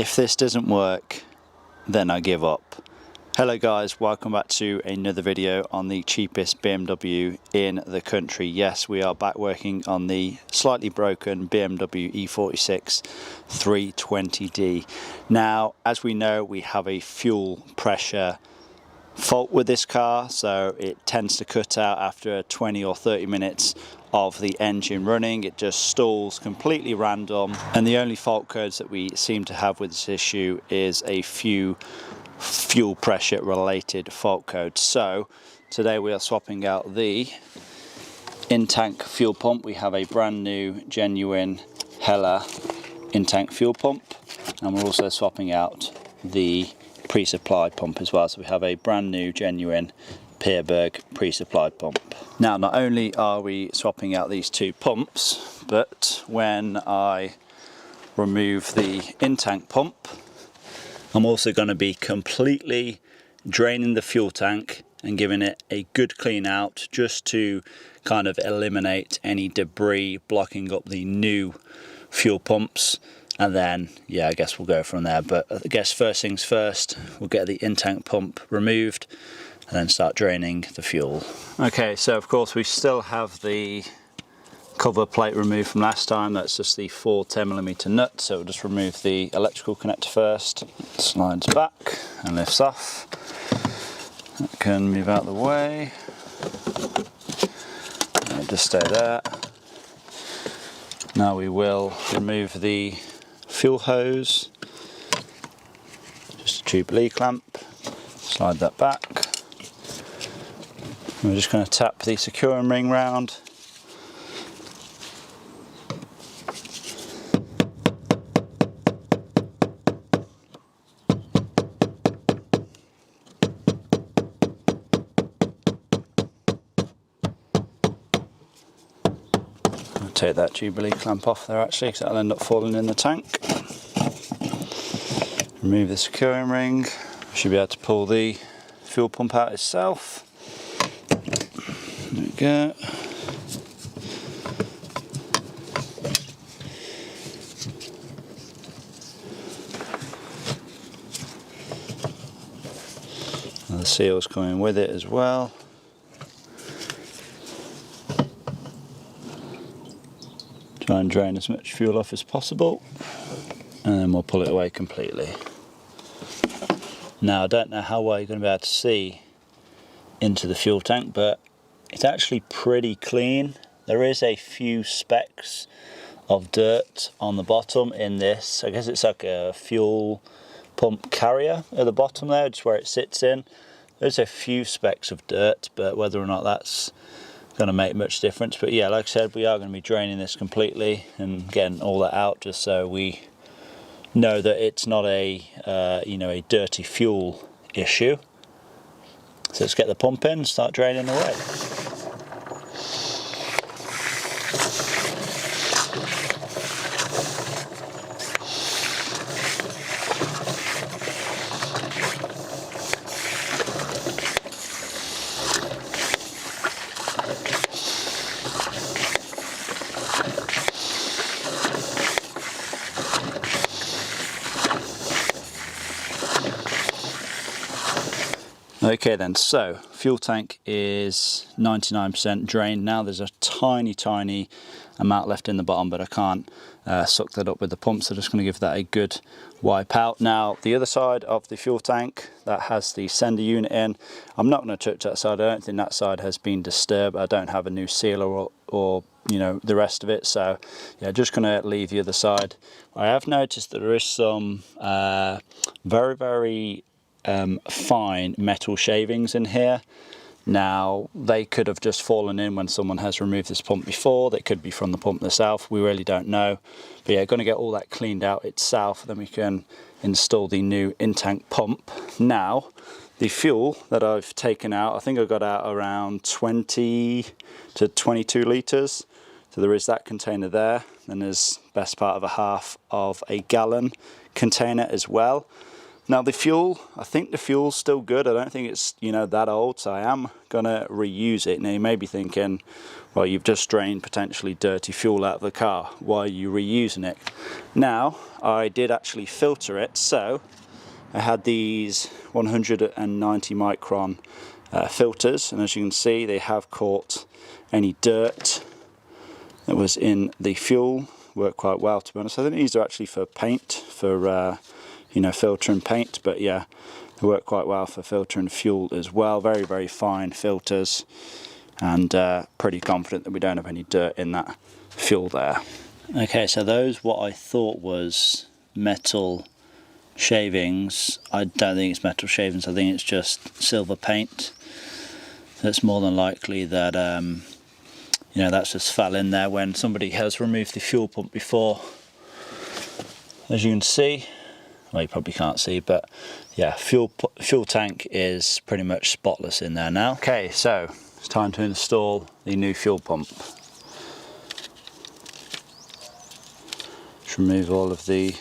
If this doesn't work, then I give up. Hello guys, welcome back to another video on the cheapest BMW in the country. Yes, we are back working on the slightly broken BMW E46 320d. Now, as we know, we have a fuel pressure fault with this car, so it tends to cut out after 20 or 30 minutes of the engine running. It just stalls completely random, and the only fault codes that we seem to have with this issue is a few fuel pressure related fault codes. So today we are swapping out the in-tank fuel pump. We have a brand new genuine Hella in-tank fuel pump, and we're also swapping out the pre-supplied pump as well. So we have a brand new genuine Pierberg pre-supplied pump. Now, not only are we swapping out these two pumps, but when I remove the in-tank pump, I'm also going to be completely draining the fuel tank and giving it a good clean out, just to kind of eliminate any debris blocking up the new fuel pumps. And then, yeah, I guess we'll go from there. But I guess first things first, we'll get the in-tank pump removed and then start draining the fuel. Okay, so of course we still have the cover plate removed from last time. That's just the 4 10mm nut. So we'll just remove the electrical connector first. It slides back and lifts off. That can move out of the way. And just stay there. Now we will remove the fuel hose, just a Jubilee clamp, slide that back. We're just going to tap the securing ring round. I'll take that Jubilee clamp off there actually, because that'll end up falling in the tank. Remove the securing ring. Should be able to pull the fuel pump out itself. There we go. And the seal's coming with it as well. Try and drain as much fuel off as possible, and then we'll pull it away completely. Now, I don't know how well you're going to be able to see into the fuel tank, but it's actually pretty clean. There is a few specks of dirt on the bottom in this. I guess it's like a fuel pump carrier at the bottom there, just where it sits in. There's a few specks of dirt, but whether or not that's going to make much difference. But yeah, like I said, we are going to be draining this completely and getting all that out, just so we know that it's not a a dirty fuel issue. So let's get the pump in and start draining away. Okay then, so fuel tank is 99% drained now. There's a tiny amount left in the bottom, but I can't suck that up with the pump, so just going to give that a good wipe out. Now, the other side of the fuel tank that has the sender unit in, I'm not going to touch that side. I don't think that side has been disturbed. I don't have a new sealer or the rest of it, so yeah, just going to leave the other side. I have noticed that there is some very fine metal shavings in here. Now, they could have just fallen in when someone has removed this pump before. They could be from the pump itself. We really don't know. But yeah, going to get all that cleaned out itself, then we can install the new in-tank pump. Now, the fuel that I've taken out, I think I got out around 20 to 22 litres. So there is that container there. Then there's best part of a half of a gallon container as well. Now the fuel, I think the fuel's still good. I don't think it's, you know, that old, so I am gonna reuse it. Now you may be thinking, well, you've just drained potentially dirty fuel out of the car. Why are you reusing it? Now, I did actually filter it, so I had these 190 micron filters, and as you can see, they have caught any dirt that was in the fuel. Work quite well, to be honest. I think these are actually for paint, for you know, filtering paint, but yeah, they work quite well for filtering fuel as well. Very, very fine filters, and pretty confident that we don't have any dirt in that fuel there. Okay, so those what I thought was metal shavings, I don't think it's metal shavings, I think it's just silver paint. So it's more than likely that you know, that's just fell in there when somebody has removed the fuel pump before. As you can see, well, you probably can't see, but yeah, fuel tank is pretty much spotless in there now. Okay, so it's time to install the new fuel pump. Just remove all of the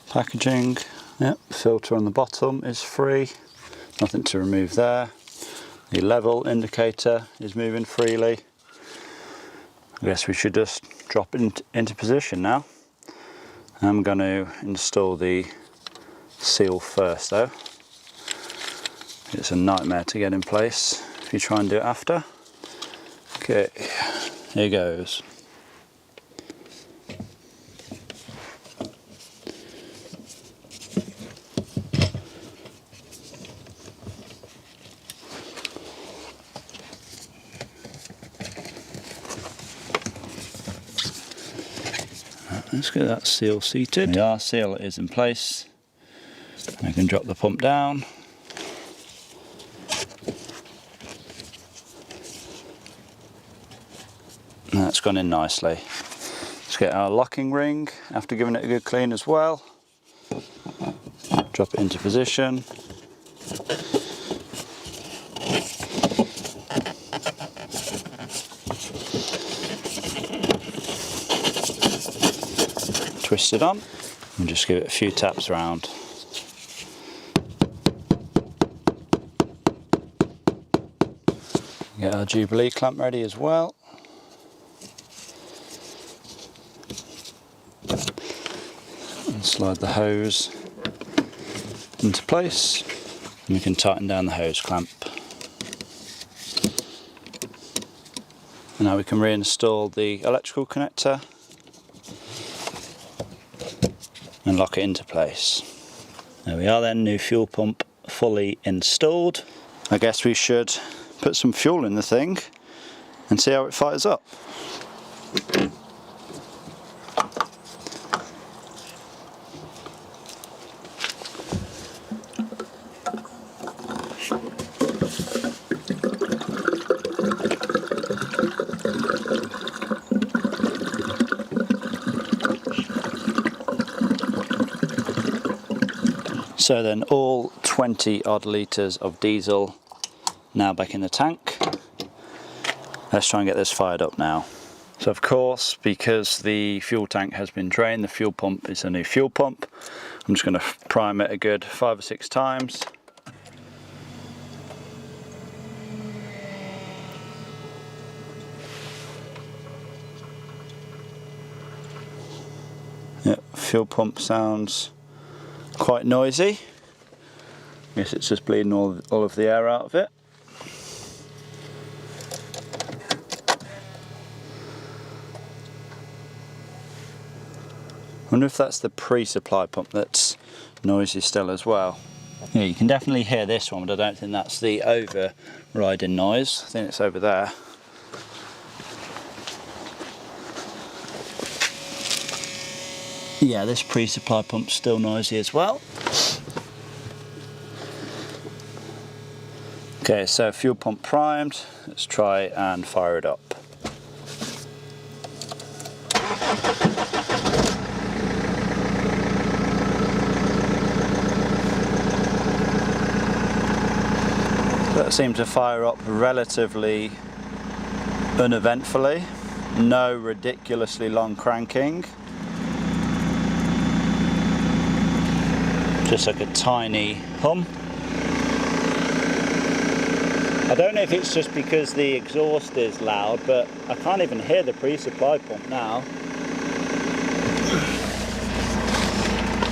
packaging. Yep, filter on the bottom is free, nothing to remove there. The level indicator is moving freely. I guess we should just drop it into position now. I'm going to install the seal first though. It's a nightmare to get in place if you try and do it after. Okay, here goes. Let's get that seal seated. The seal is in place. I can drop the pump down. And that's gone in nicely. Let's get our locking ring after giving it a good clean as well. Drop it into position. Twist it on and just give it a few taps around. Get our Jubilee clamp ready as well. And slide the hose into place, and we can tighten down the hose clamp. And now we can reinstall the electrical connector and lock it into place. There we are then, new fuel pump fully installed. I guess we should put some fuel in the thing and see how it fires up. So then all 20 odd litres of diesel now back in the tank. Let's try and get this fired up now. So of course, because the fuel tank has been drained, the fuel pump is a new fuel pump. I'm just going to prime it a good 5 or 6 times. Yep, fuel pump sounds quite noisy. I guess it's just bleeding all of the air out of it. I wonder if that's the pre-supply pump that's noisy still as well. Yeah, you can definitely hear this one, but I don't think that's the overriding noise. I think it's over there. Yeah, this pre-supply pump's still noisy as well. Okay, so fuel pump primed. Let's try and fire it up. That seemed to fire up relatively uneventfully. No ridiculously long cranking. just like a tiny hum. I don't know if it's just because the exhaust is loud, but I can't even hear the pre-supply pump now.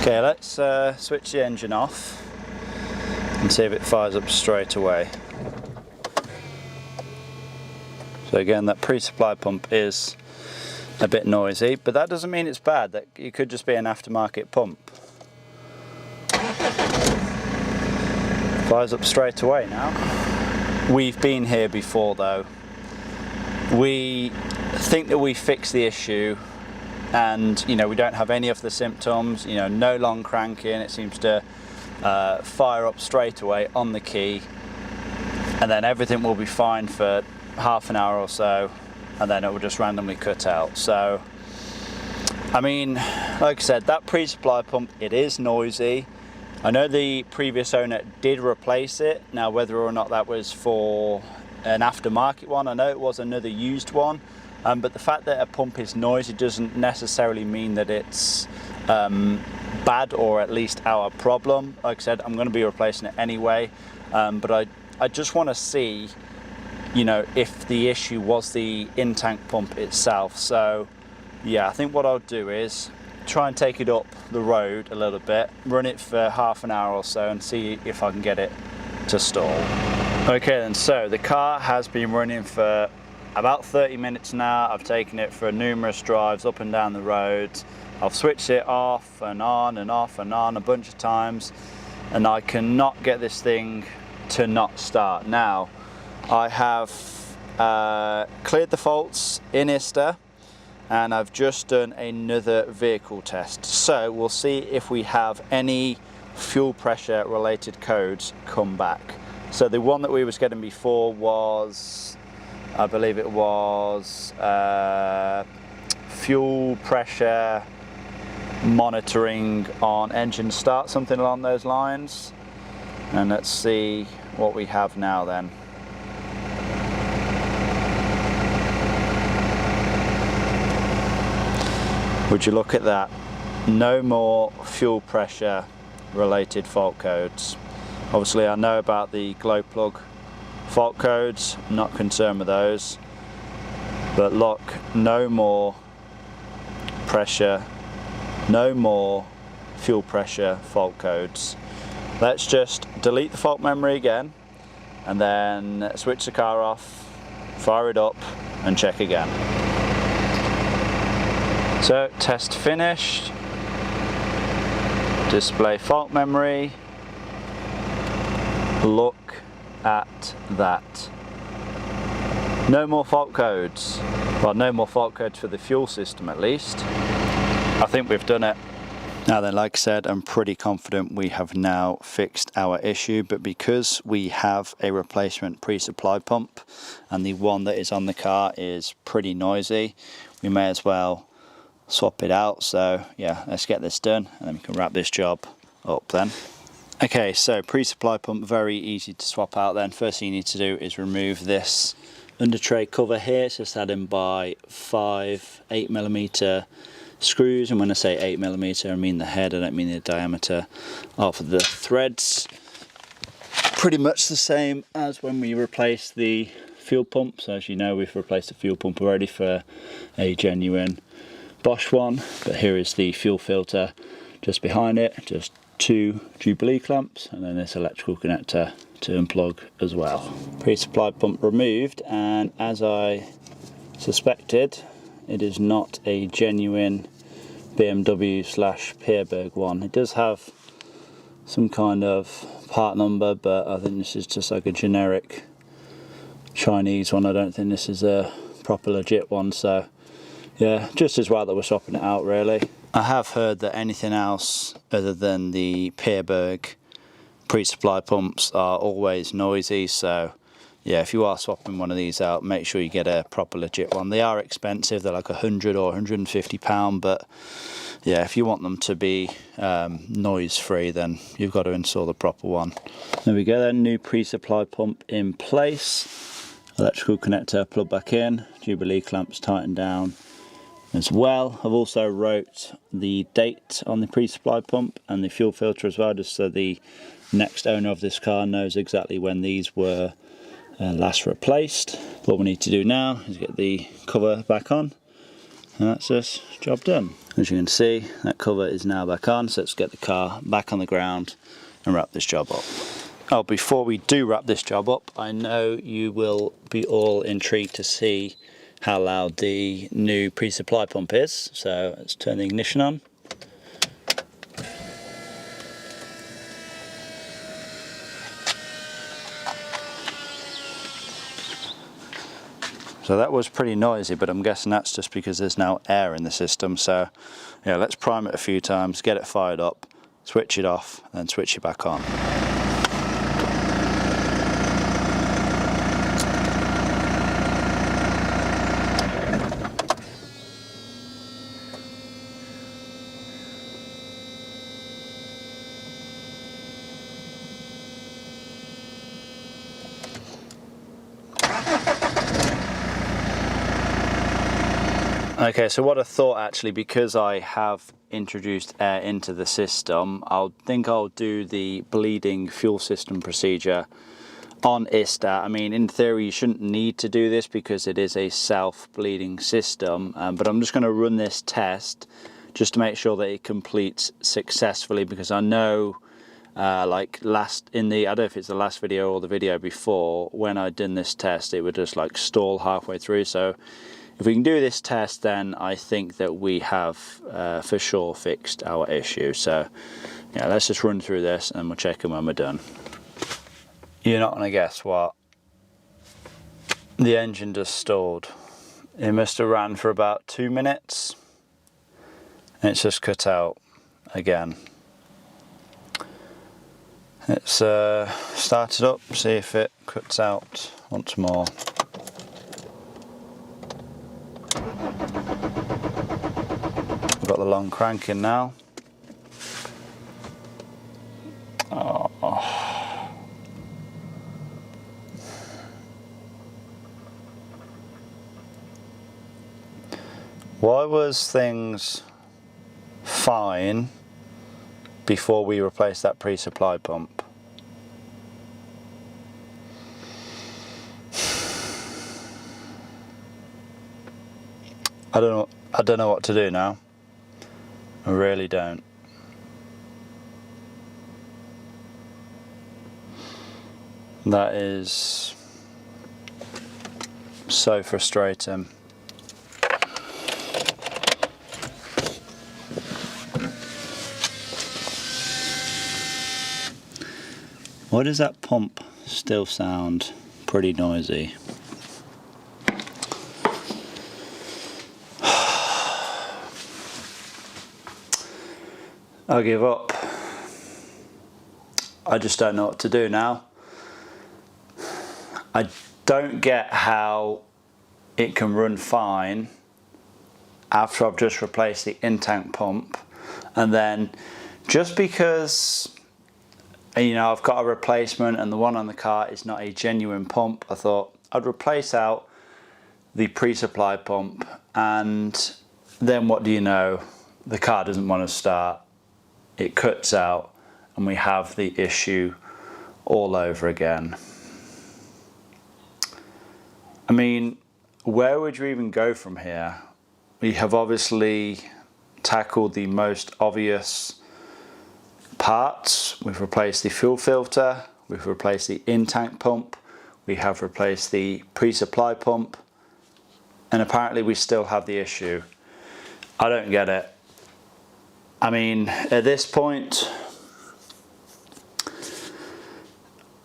Okay, let's switch the engine off and see if it fires up straight away. So again, that pre-supply pump is a bit noisy, but that doesn't mean it's bad. That it could just be an aftermarket pump. Fires up straight away now. We've been here before though. We think that we fixed the issue, and you know, we don't have any of the symptoms, you know, no long cranking. It seems to fire up straight away on the key, and then everything will be fine for half an hour or so, and then it will just randomly cut out. So I mean, like I said, that pre-supply pump, it is noisy. I know the previous owner did replace it. Now, whether or not that was for an aftermarket one, I know it was another used one, but the fact that a pump is noisy doesn't necessarily mean that it's bad, or at least our problem. Like I said, I'm going to be replacing it anyway, but I just want to see, you know, if the issue was the in-tank pump itself. So yeah, I think what I'll do is try and take it up the road a little bit, run it for half an hour or so, and see if I can get it to stall. Okay then, so the car has been running for about 30 minutes now. I've taken it for numerous drives up and down the road. I've switched it off and on and off and on a bunch of times, and I cannot get this thing to not start. Now, I have cleared the faults in ISTA, and I've just done another vehicle test. So we'll see if we have any fuel pressure related codes come back. So the one that we was getting before was, I believe it was fuel pressure monitoring on engine start, something along those lines. And let's see what we have now then. Would you look at that? No more fuel pressure related fault codes. Obviously I know about the glow plug fault codes, I'm not concerned with those, but look, no more pressure, no more fuel pressure fault codes. Let's just delete the fault memory again, and then switch the car off, fire it up and check again. So, test finished, display fault memory, look at that. No more fault codes. Well, no more fault codes for the fuel system at least. I think we've done it. Now then, like I said, I'm pretty confident we have now fixed our issue, but because we have a replacement pre-supply pump and the one that is on the car is pretty noisy, we may as well swap it out. So yeah, let's get this done and then we can wrap this job up then. Okay, so pre-supply pump, very easy to swap out then. First thing you need to do is remove this under tray cover here. It's just added by 5 8mm screws, and when I say 8mm I mean the head, I don't mean the diameter of the threads. Pretty much the same as when we replaced the fuel pump. So as you know, we've replaced the fuel pump already for a genuine Bosch one, but here is the fuel filter just behind it, just 2 Jubilee clamps, and then this electrical connector to unplug as well. Pre-supply pump removed, and as I suspected, it is not a genuine BMW / Peerberg one. It does have some kind of part number, but I think this is just like a generic Chinese one. I don't think this is a proper legit one, so yeah, just as well that we're swapping it out really. I have heard that anything else other than the Peerberg pre-supply pumps are always noisy, so yeah, if you are swapping one of these out, make sure you get a proper legit one. They are expensive, they're like £100 or £150, but yeah, if you want them to be noise free, then you've got to install the proper one. There we go then, new pre-supply pump in place, electrical connector plug back in, Jubilee clamps tightened down as well. I've also wrote the date on the pre-supply pump and the fuel filter as well, just so the next owner of this car knows exactly when these were last replaced. What we need to do now is get the cover back on, and that's us, job done. As you can see, that cover is now back on, so let's get the car back on the ground and wrap this job up. Oh, before we do wrap this job up, I know you will be all intrigued to see how loud the new pre-supply pump is, so let's turn the ignition on. So that was pretty noisy, but I'm guessing that's just because there's now air in the system. So yeah, let's prime it a few times, get it fired up, switch it off, and then switch it back on. Okay, so what I thought actually, because I have introduced air into the system, I'll do the bleeding fuel system procedure on ISTA. I mean, in theory, you shouldn't need to do this because it is a self-bleeding system, but I'm just going to run this test just to make sure that it completes successfully, because I know like I don't know if it's the last video or the video before, when I'd done this test, it would just like stall halfway through. So if we can do this test, then I think that we have for sure fixed our issue. So yeah, let's just run through this and we'll check in when we're done. You're not going to guess what. The engine just stalled. It must have ran for about 2 minutes and it's just cut out again. It's started up, see if it cuts out once more. We've got the long crank in now. Oh. Why was things fine before we replaced that pre-supply pump? I don't know what to do now. I really don't. That is so frustrating. Why does that pump still sound pretty noisy? I'll give up. I just don't know what to do now. I don't get how it can run fine after I've just replaced the in-tank pump, and then just because, you know, I've got a replacement and the one on the car is not a genuine pump, I thought I'd replace out the pre-supply pump, and then what do you know, the car doesn't want to start. It cuts out and we have the issue all over again. I mean, where would you even go from here? We have obviously tackled the most obvious parts. We've replaced the fuel filter, we've replaced the in-tank pump, we have replaced the pre-supply pump, and apparently we still have the issue. I don't get it. I mean, at this point,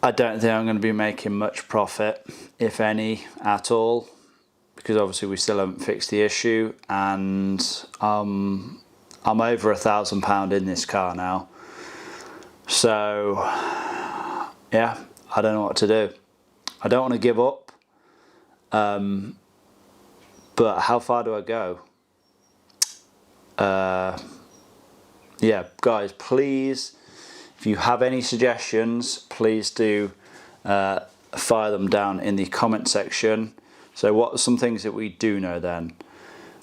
I don't think I'm going to be making much profit, if any, at all, because obviously we still haven't fixed the issue, and I'm over £1,000 in this car now. So, yeah, I don't know what to do. I don't want to give up, but how far do I go? Yeah, guys, please, if you have any suggestions, please do fire them down in the comment section. So what are some things that we do know then?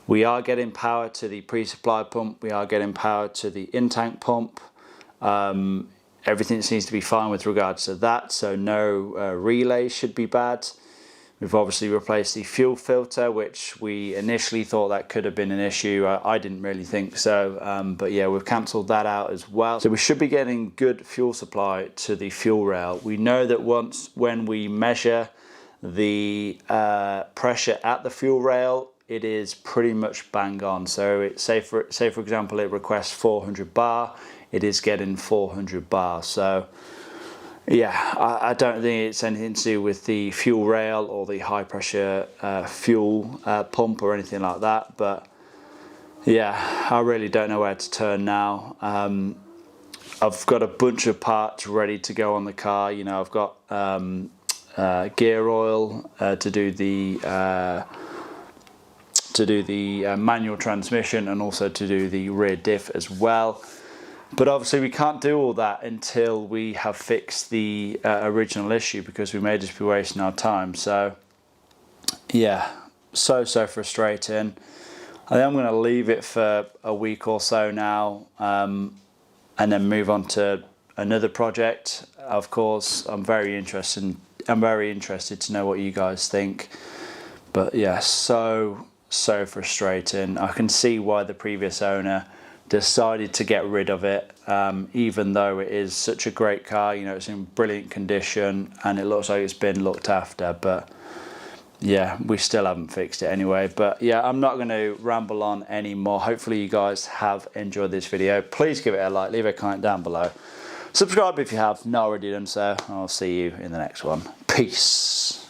We are getting power to the pre-supply pump. We are getting power to the in-tank pump. Everything seems to be fine with regards to that, so no relays should be bad. We've obviously replaced the fuel filter, which we initially thought that could have been an issue. I didn't really think so, but yeah, we've cancelled that out as well. So we should be getting good fuel supply to the fuel rail. We know that when we measure the pressure at the fuel rail, it is pretty much bang on. So say for example, it requests 400 bar, it is getting 400 bar. So yeah, I don't think it's anything to do with the fuel rail or the high pressure fuel pump or anything like that. But yeah, I really don't know where to turn now. I've got a bunch of parts ready to go on the car. You know, I've got gear oil to do the manual transmission, and also to do the rear diff as well. But obviously we can't do all that until we have fixed the original issue, because we may just be wasting our time. So yeah, so frustrating. I think I'm going to leave it for a week or so now, and then move on to another project. Of course, I'm very interested to know what you guys think. But yeah, so frustrating. I can see why the previous owner decided to get rid of it, even though it is such a great car. You know, it's in brilliant condition and it looks like it's been looked after. But yeah, we still haven't fixed it anyway. But yeah, I'm not going to ramble on anymore. Hopefully you guys have enjoyed this video. Please give it a like, leave a comment down below, subscribe if you have not already done so. I'll see you in the next one. Peace.